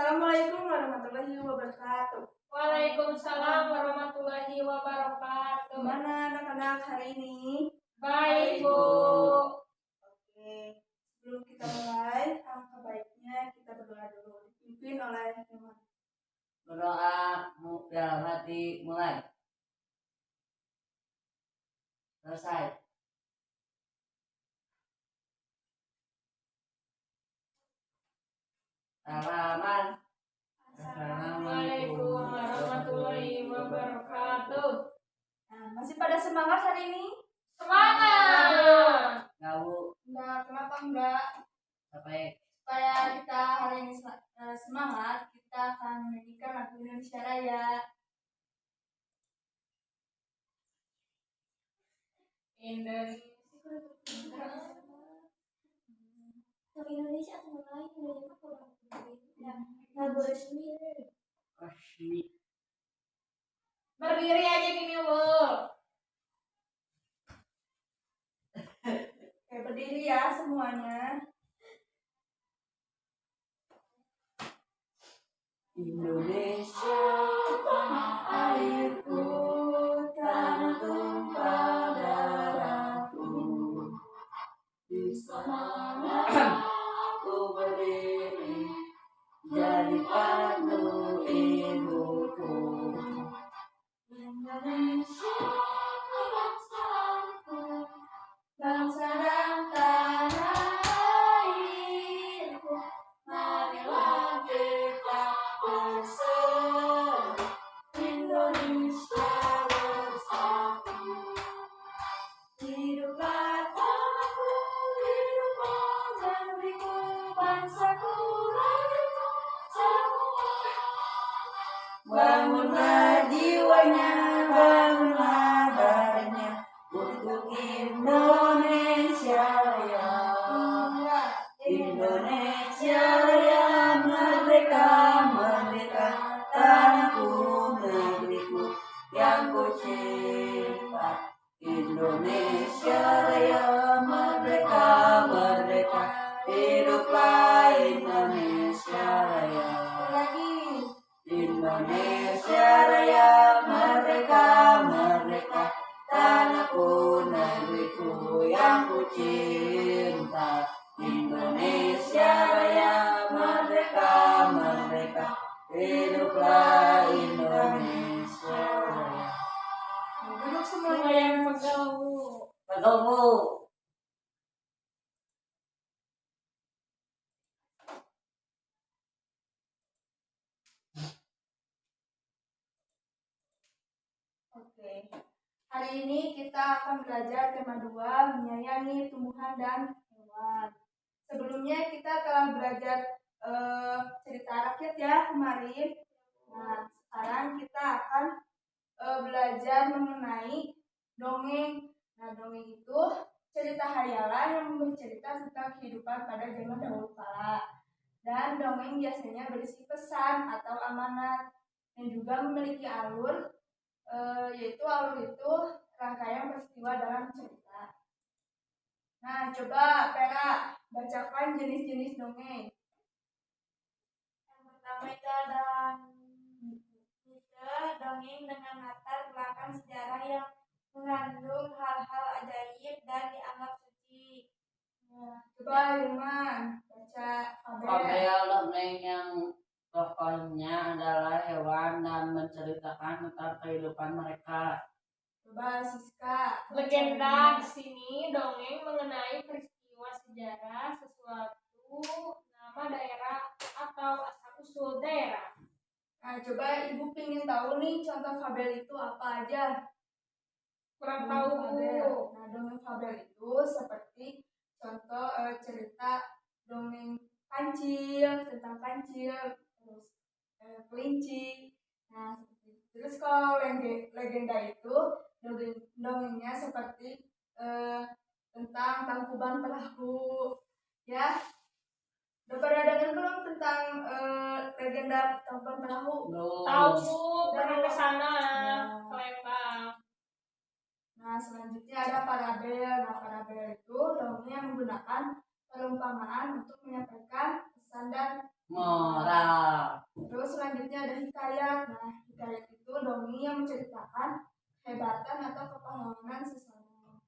Assalamualaikum warahmatullahi wabarakatuh. Waalaikumsalam warahmatullahi wabarakatuh. Gimana anak-anak hari ini? Baik, Bu. Oke, sebelum kita mulai, alangkah baiknya kita berdoa dulu, dipimpin oleh Iman. Berdoa dalam hati mulai. Selesai. Salaman. Assalamualaikum warahmatullahi wabarakatuh. Nah, masih pada semangat hari ini? Semangat. Enggak, kenapa enggak? Supaya kita hari ini semangat, kita akan menyanyikan lagu Indonesia Raya. Indonesia atau lain lagu resmi. Berdiri aja gini, Bu. Oke, berdiri ya semuanya. Indonesia tanah airku, tanah tumpah darahku. Di sana aku berdiri, jadi pandu ibuku. Indonesia kebangsaanku, bangsa dan tanah airku. Marilah kita bersatu, Indonesia bersatu. Hiduplah tanahku, hiduplah negeriku, bangsaku, rakyatku, semua. Bangunlah jiwanya, bangunlah badannya, untuk Indonesia Raya. Indonesia Raya, merdeka, merdeka, tanahku, negeriku yang ku cinta. Indonesia Raya, merdeka, merdeka, hiduplah Indonesia Raya. Indonesia Raya, merdeka, merdeka, tanahku, negeriku yang ku cinta. Indonesia Raya, merdeka, merdeka, hiduplah Indonesia Raya. Duduk Semua semuanya. yang pegal, Bu. Betul, Bu. Oke. Hari ini kita akan belajar tema 2, menyayangi tumbuhan dan hewan. Sebelumnya kita telah belajar cerita rakyat ya kemarin. Nah, sekarang kita akan belajar mengenai dongeng. Nah, dongeng itu cerita hayalan yang bercerita tentang kehidupan pada zaman dahulu kala. Dan dongeng biasanya berisi pesan atau amanat dan juga memiliki alur, yaitu alur itu rangkaian peristiwa dalam cerita. Nah, coba Vera bacakan jenis-jenis dongeng. Yang pertama itu ada dongeng dengan latar belakang sejarah yang mengandung hal-hal ajaib dan dianggap suci. Nah, coba Irman baca Fabel. Fabel dongeng yang tokohnya adalah hewan dan menceritakan tentang kehidupan mereka. Coba Siska. Legenda di sini dongeng mengenai peristiwa sejarah, sesuatu, nama daerah atau asal-usul daerah. Nah, coba Ibu pengen tahu nih contoh Fabel itu apa aja? Kurang Dongeng tahu, Fabel. Bu. Nah, dongeng Fabel itu seperti contoh cerita dongeng kancil, tentang kancil, terus kelinci. Nah, seperti itu. Terus kalau legenda itu dongengnya seperti tentang Tangkuban Perahu, ya. Udah pada dengar belum tentang legenda Tangkuban Perahu? Tahu, Bu, pernah ke sana, Nah. ke Lembang. Nah, selanjutnya ada parabel. Nah, parabel itu dongeng yang menggunakan perumpamaan untuk menyampaikan pesan dan Moral. selanjutnya ada hikayat. Nah, hikayat itu dongeng yang menceritakan kehebatan atau kepahlawanan seseorang.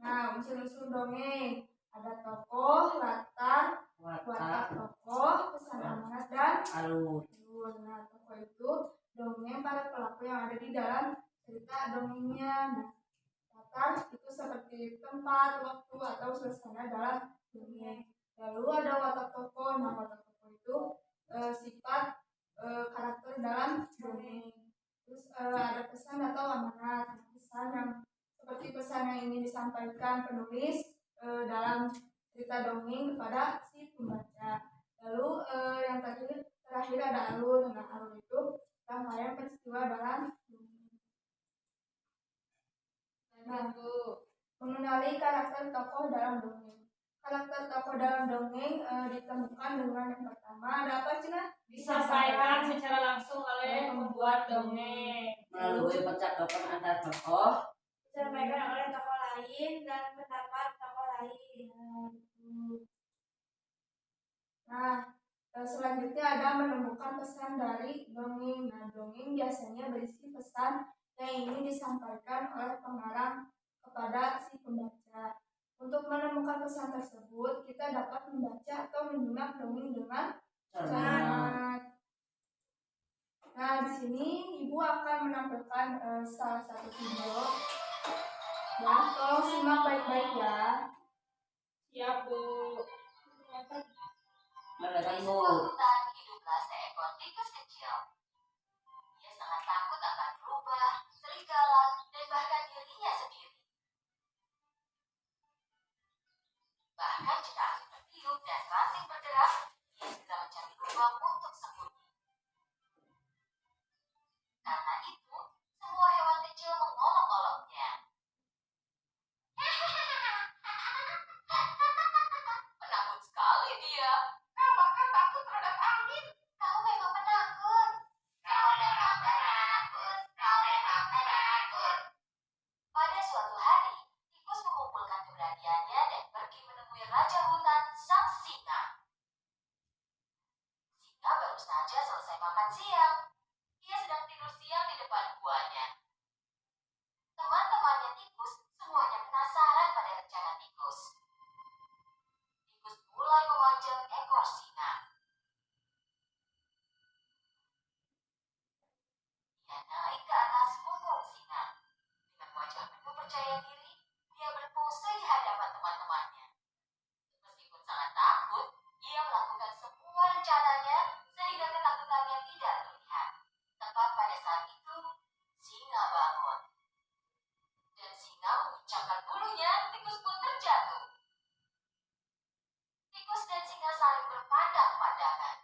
Nah, unsur-unsur dongeng ada tokoh, latar, watak tokoh, pesan amanat, dan alur. Nah, tokoh itu dongeng para pelaku yang ada di dalam cerita dongengnya. Nah, latar itu seperti tempat, waktu, atau suasana dalam dongeng. Lalu ada watak tokoh. Nah, watak tokoh itu sifat karakter dalam dongeng. Terus ada pesan atau amanat. Pesan yang seperti pesan yang ingin disampaikan penulis dalam cerita dongeng kepada si pembaca. Lalu yang terakhir ada alur. Nah, alur itu rangkaian peristiwa dalam dongeng. Nah, mengenali karakter tokoh dalam dongeng. Karakter tokoh dalam dongeng ditemukan dengan yang pertama ada apa, Cina? Disampaikan secara langsung oleh pembuat dongeng Melalui percakapan antar tokoh, disampaikan oleh tokoh lain dan pendapat tokoh lain. Nah, selanjutnya ada menemukan pesan dari dongeng. Nah, dongeng biasanya berisi pesan yang ingin disampaikan oleh pengarang kepada si pembaca. Untuk menemukan pesan tersebut, kita dapat membaca atau menyimak dongeng dengan cermat. Nah, di sini Ibu akan menampilkan salah satu video. Ya, tolong simak baik-baik ya. Siap, Bu. Mendengar Di Bu. sebuah hutan hiduplah seekor tikus kecil. Dia sangat takut akan rubah, serigala, dan bahkan dirinya sendiri. Bahkan jika angin bertiup dan ranting bergerak, dia segera mencari lubang untuk sembunyi. Karena itu, semua hewan kecil mengolok-oloknya. Penakut sekali dia. Kau bahkan takut terhadap angin. Kau memang penakut. Kau memang penakut. Kau memang penakut. Pada suatu hari, tikus mengumpulkan keberaniannya dan pergi menemui raja hutan, sang singa. Singa baru saja selesai makan siang. Dia sedang tidur siang di depan guanya. Teman-temannya tikus semuanya penasaran pada rencana tikus. Tikus mulai memanjat ekor singa. Dia naik ke atas punggung singa. Dengan wajah penuh percaya diri, dia berpose di hadapan teman-temannya. Meskipun sangat takut, ia melakukan semua rencananya sehingga ketakutannya tidak terlihat. Tepat pada saat itu, singa bangun. Dan singa menguncangkan bulunya, tikus pun terjatuh. Tikus dan singa saling berpandang-pandangan.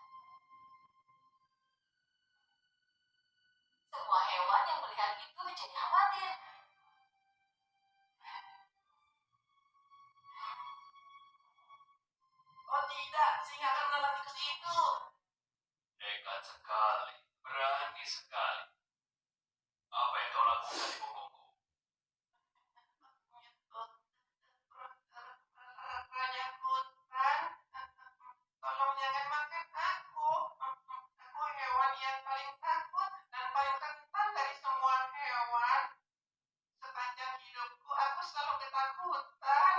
Semua hewan yang melihat itu menjadi khawatir. Oh tidak, singa akan menelan tikus itu. Nekat sekali, berani sekali. Apa yang kau lakukan di punggungku? Raja hutan, tolong jangan makan aku. Aku hewan yang paling takut dan paling rentan dari semua hewan. Sepanjang hidupku, aku selalu ketakutan.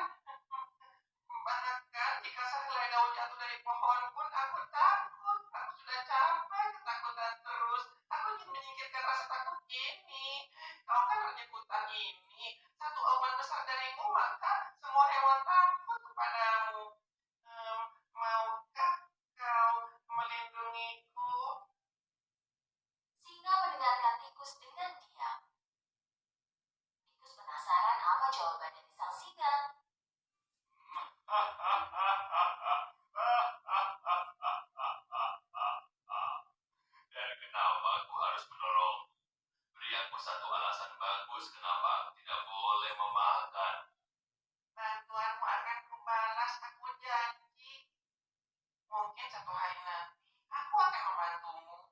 Bahkan jika sehelai daun jatuh dari pohon pun aku takut. Aku sudah capek ketakutan terus. Aku ingin menyingkirkan rasa takut ini. Kau kan raja hutan ini. Satu auman besar darimu, maka semua hewan takut kepadamu. Maukah kau melindungiku? Singa mendengarkan tikus dengan diam. Tikus penasaran apa jawaban dari sang singa. Dan kenapa aku harus menolong? Beri aku satu alasan bagus kenapa aku tidak boleh memakan. Bantuanmu akan kubalas, aku janji. Mungkin satu hari nanti aku akan membantumu.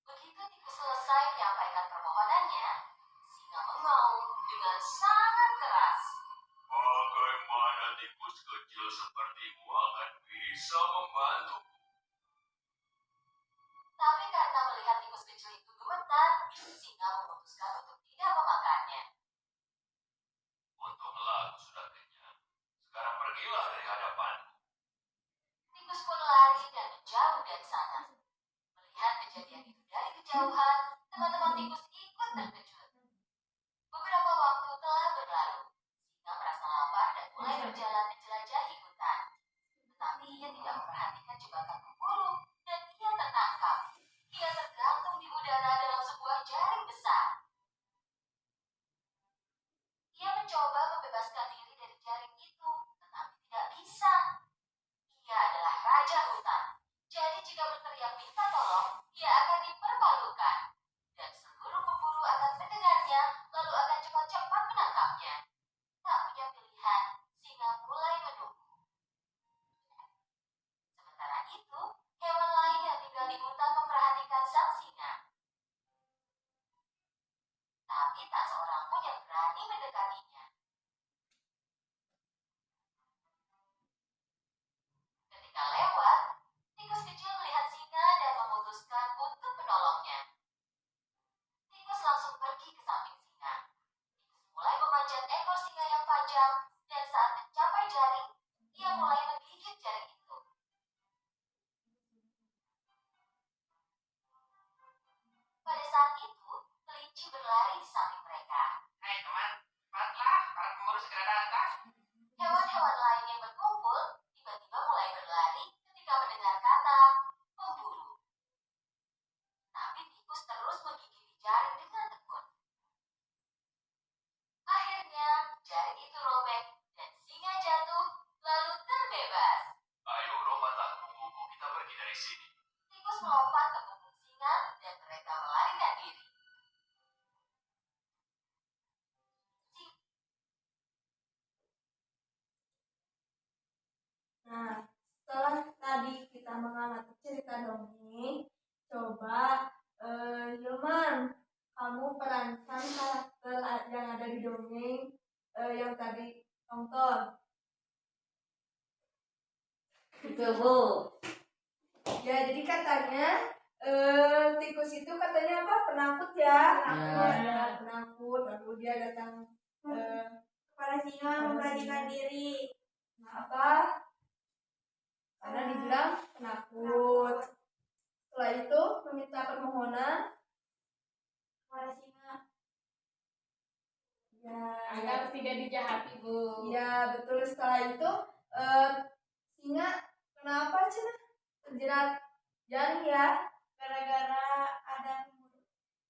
Begitu tikus selesai menyampaikan permohonannya, singa mengaum dengan sangat keras. Bagaimana tikus kecil sepertimu akan bisa bisa membantu. Tapi karena melihat tikus kecil itu gemetar, singa memutuskan untuk tidak memakannya. Untunglah aku sudah kenyang. Sekarang pergilah dari hadapanku. Tikus pun lari dan menjauh dari sana. Melihat kejadian itu dari kejauhan, teman-teman tikus ikut terkejut. Beberapa waktu telah berlalu. Singa merasa lapar dan mulai berjalan menjelajahi hutan. Tetapi ia tidak memperhatikan jebakan pemburu dan ia tertangkap. Ia tergantung di udara dalam sebuah jaring besar. Ia mencoba membebaskan diri dari jaring itu, tetapi tidak bisa. Ia adalah raja hutan. Jadi jika berteriak minta tolong, ia akan dipermalukan. Dan seluruh pemburu akan mendengarnya, lalu akan cepat-cepat menangkapnya. Tak punya pilihan, singa mulai menunggu. Sementara itu, hewan lain yang tinggal di hutan memperhatikan sang singa. Tapi tak seorang pun yang berani mendekatinya. Ketika lewat, tikus kecil melihat singa dan memutuskan untuk menolongnya. Tikus langsung pergi ke samping singa. Tikus mulai memanjat ekor singa yang panjang, dan saat mencapai jaring, ia mulai menggigit jaring itu. Pada saat itu, kelinci berlari di samping mereka. Hai teman, cepatlah, para pemburu segera datang. Hewan-hewan lain yang berkumpul tiba-tiba mulai berlari ketika mendengar kata pemburu. Tapi tikus terus menggigit jaring dengan tekun. Akhirnya, jaring itu robek dan singa jatuh lalu terbebas. Ayo, rombatlah punggungku, kita pergi dari sini. Tikus melompat ke punggung singa dan mereka melarikan diri. Nah, setelah tadi kita mengamati cerita dongeng, coba Hilman, kamu perankan karakter yang ada di dongeng yang tadi tonton. Itu Bu. Ya, jadi katanya tikus itu katanya apa? Penakut ya. Ya. Penakut. Lalu dia datang Para singa memberanikan diri. apa? Karena dibilang penakut. Setelah itu meminta permohonan. Para singa Ya, Agar tidak dijahati, Bu. ya betul. Setelah itu singa kenapa cina terjerat jaring ya? gara-gara ada pemburu.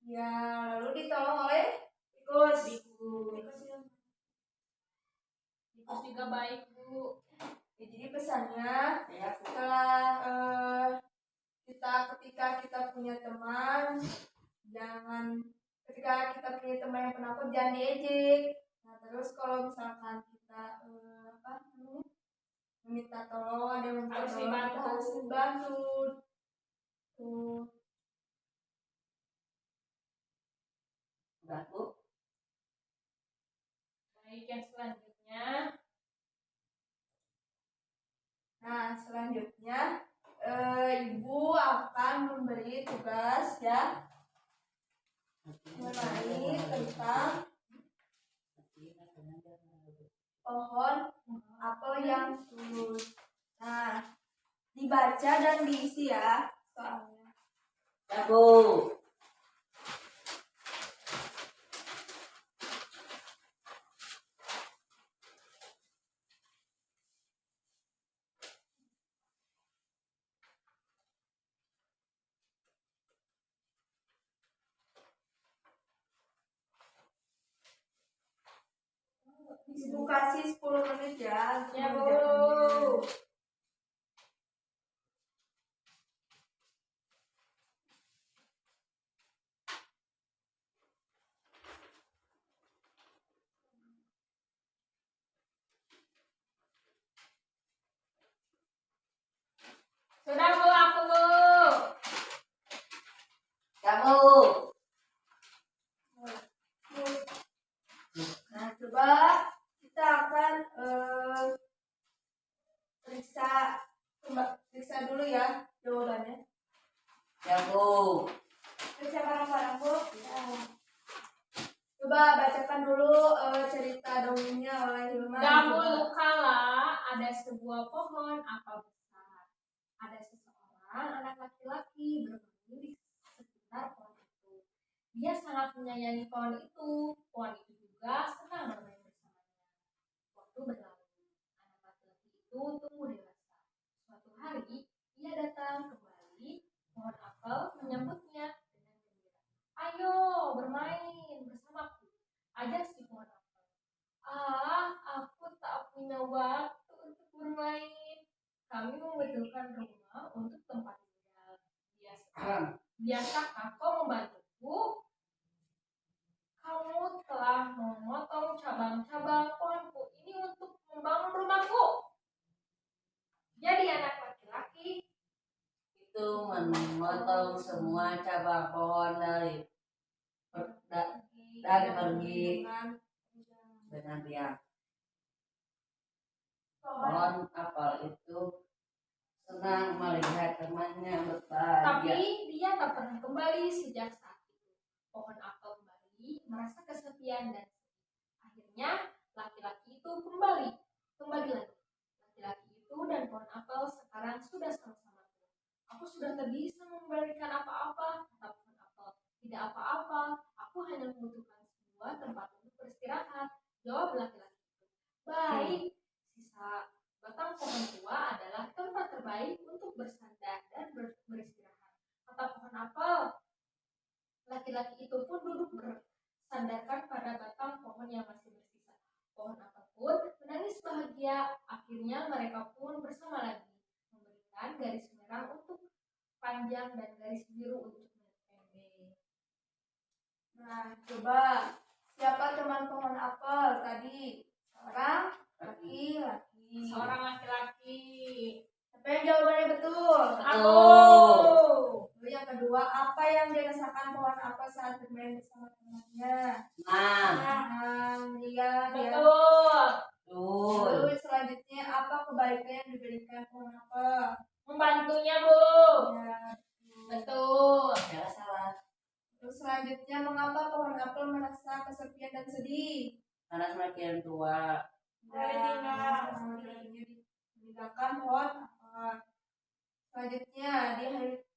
Ya, lalu ditolong oleh tikus. Tikus itu Tikus juga baik, Bu. Ya, jadi pesannya Ya, setelah ketika kita punya teman, ketika kita punya teman yang penakut jangan diejek. Nah, terus kalau misalkan kita meminta tolong, ada yang minta Harus tolong, kita dibantu. harus dibantu. Tuh. udah Bu. Baik, yang selanjutnya. Nah, selanjutnya Ibu akan memberi tugas ya mengenai tentang pohon apel yang tulus. Nah, dibaca dan diisi ya soalnya. Ya Bu. Ibu kasih 10 menit ya. untuk Ya, Bu. mengerjakannya. Sudah, Bu, aku, Bu. Kamu. Nah, coba kita akan Risa dulu ya jawabannya. Ya Bu. Baca bareng-bareng, Bu. Ya. Coba bacakan dulu cerita dongengnya oleh Hilman. Dahulu kala ada sebuah pohon apel besar. Ada seseorang anak laki-laki bermain di sekitar pohon itu. Dia sangat menyayangi pohon itu. Pohon itu juga senang bermain bersamanya. Waktu berlalu, anak laki-laki itu tumbuh dewasa. Suatu hari, ia datang kembali. Pohon apel menyambutnya dengan gembira. Ayo bermain bersamaku, ajak si pohon apel. Aku tak punya waktu untuk bermain. Kami membutuhkan rumah untuk tempat tinggal. Biasakah kau membantuku? Kamu telah memotong cabang-cabang pohonku ini untuk membangun rumahku. Jadi anak laki-laki Itu memotong semua cabang pohon dan pergi dengan dia. Pohon apel itu senang melihat temannya berbahagia. Tapi dia tak pernah kembali sejak saat itu. Pohon apel kembali merasa kesepian dan sedih. Akhirnya laki-laki itu kembali lagi. Laki-laki itu dan pohon apel sekarang sudah sama-sama tua. Aku sudah tak bisa memberikan apa-apa, kata pohon apel. Tidak apa-apa, aku hanya membutuhkan sebuah tempat untuk beristirahat, jawab laki-laki itu. Baik, sisa batang pohon tua adalah tempat terbaik untuk bersandar dan beristirahat, kata pohon apel. Laki-laki itu pun duduk bersandarkan pada batang pohon yang masih bersisa. Pohon apel pun menangis bahagia. Akhirnya mereka pun bersama lagi, memberikan garis merah untuk panjang dan garis biru untuk pendek. Nah, coba siapa teman pohon apel tadi? Seorang laki-laki. Seorang laki-laki. Siapa yang jawabannya betul? Aku. Lalu yang kedua, apa yang dirasakan pohon apel saat bermain bersama temannya? Nah, Iya, Betul. betul. Lalu selanjutnya, apa kebaikan yang diberikan pohon apel? Membantunya, Bu. Ya, Betul. Ya salah. terus selanjutnya, mengapa pohon apel merasa kesepian dan sedih? Karena semakin tua. Meninggalkan pohon apel. Selanjutnya,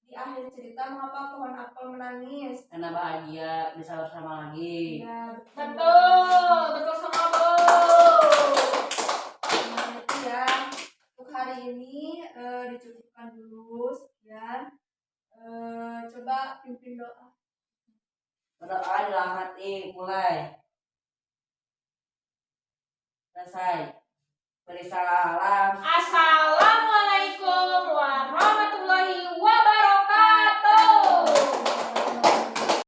di akhir cerita, mengapa pohon apel menangis? Karena bahagia bisa bersama lagi. Ya, Betul sama, Bu. Nah, itu ya. Untuk hari ini dicukupkan dulu sekian. Coba pimpin doa. Berdoa dalam hati, mulai. Selesai. Beri salam. Assalamualaikum.